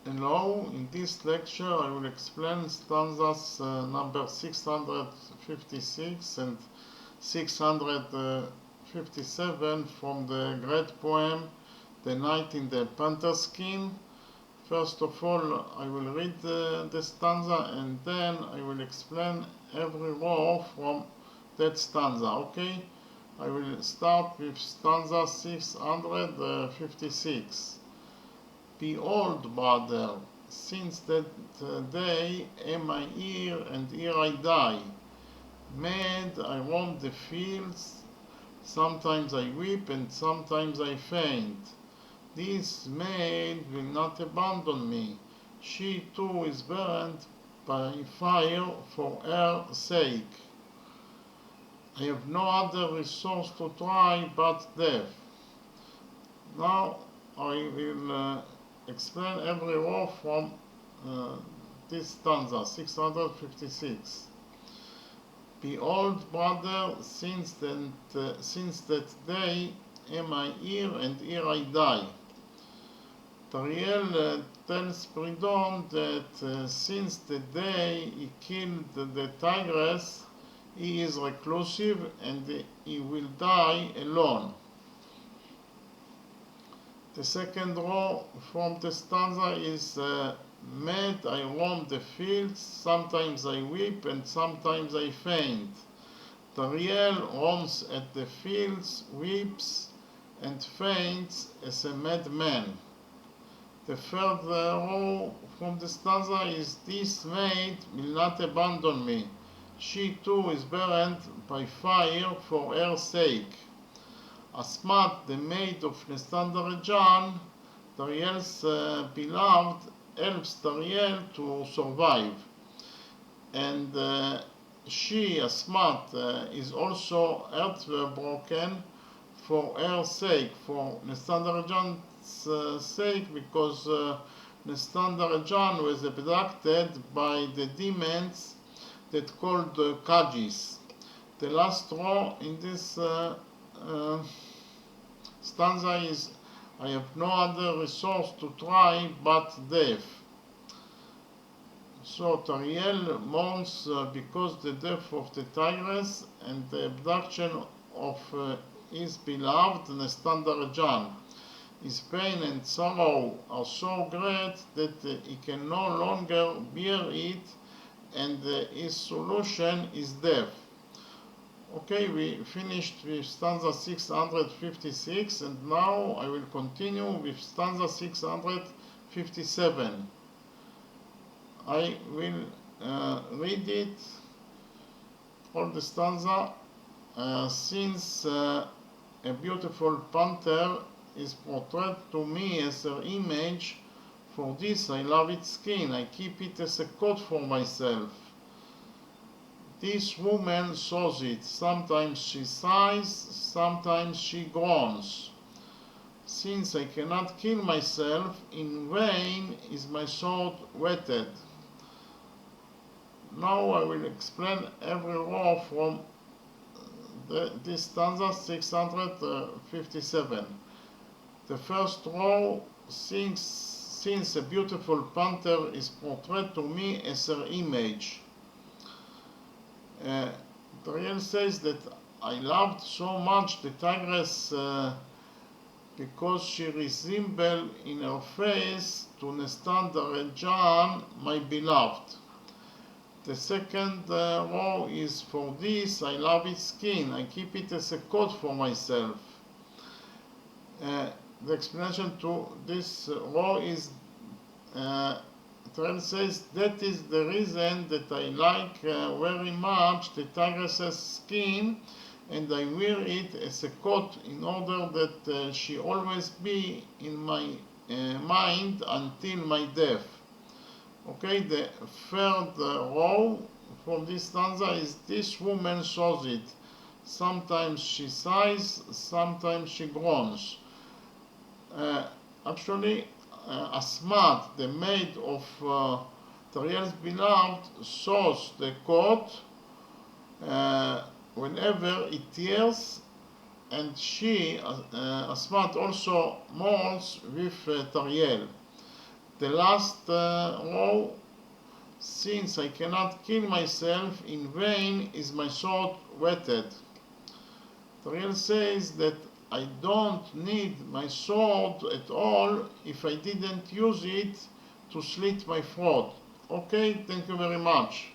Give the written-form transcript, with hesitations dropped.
Hello, in this lecture I will explain stanzas number 656 and 657 from the great poem The Night in the Panther Skin. First of all, I will read the stanza and then I will explain every row from that stanza, okay? I will start with stanza 656. Behold, brother, since that day am I here, and here I die. Mad, I roam the fields, sometimes I weep, and sometimes I faint. This maid will not abandon me. She too is burned by fire for her sake. I have no other resource to try but death. Now I will explain every row from this stanza, 656. Behold, brother, since that day am I here, and here I die. TARIEL tells Pridon that since the day he killed the tigress, he is reclusive and he will die alone. The second row from the stanza is mad, I roam the fields, sometimes I weep and sometimes I faint. TARIEL roams at the fields, weeps and faints as a madman. The third row from the stanza is this maid will not abandon me. She too is burned by fire for her sake. Asmat, the maid of NESTAN DAREDJAN, TARIEL's beloved, helps TARIEL to survive. And she, Asmat, is also heartbroken for her sake, for NESTAN DAREDJAN's sake, because NESTAN DAREDJAN was abducted by the demons that called Kajis. The last row in this stanza is I have no other resource to try but death. So TARIEL mourns because the death of the tigress and the abduction of his beloved NESTAN DAREDJAN. His pain and sorrow are so great that he can no longer bear it, and his solution is death. Okay, we finished with stanza 656 and now I will continue with stanza 657. I will read it, all the stanza, since a beautiful panther is portrayed to me as her image. For this I love its skin, I keep it as a coat for myself. This woman saws it, sometimes she sighs, sometimes she groans. Since I cannot kill myself, in vain is my sword whetted. Now I will explain every row from this stanza 657. The first row, since a beautiful panther is portrayed to me as her image. TARIEL says that I loved so much the tigress because she resembled in her face to NESTAN DAREDJAN, my beloved. The second row is for this I love its skin, I keep it as a coat for myself. The explanation to this row is TARIEL says that is the reason that I like very much the tigress's skin, and I wear it as a coat in order that she always be in my mind until my death. Okay, the third row from this stanza is this woman saws it. Sometimes she sighs, sometimes she groans. Actually, Asmat, the maid of TARIEL's beloved, sews the coat whenever it tears, and she, Asmat, also mourns with TARIEL. The last row, since I cannot kill myself in vain, is my sword whetted. TARIEL says that I don't need my sword at all if I didn't use it to slit my throat. Okay, thank you very much.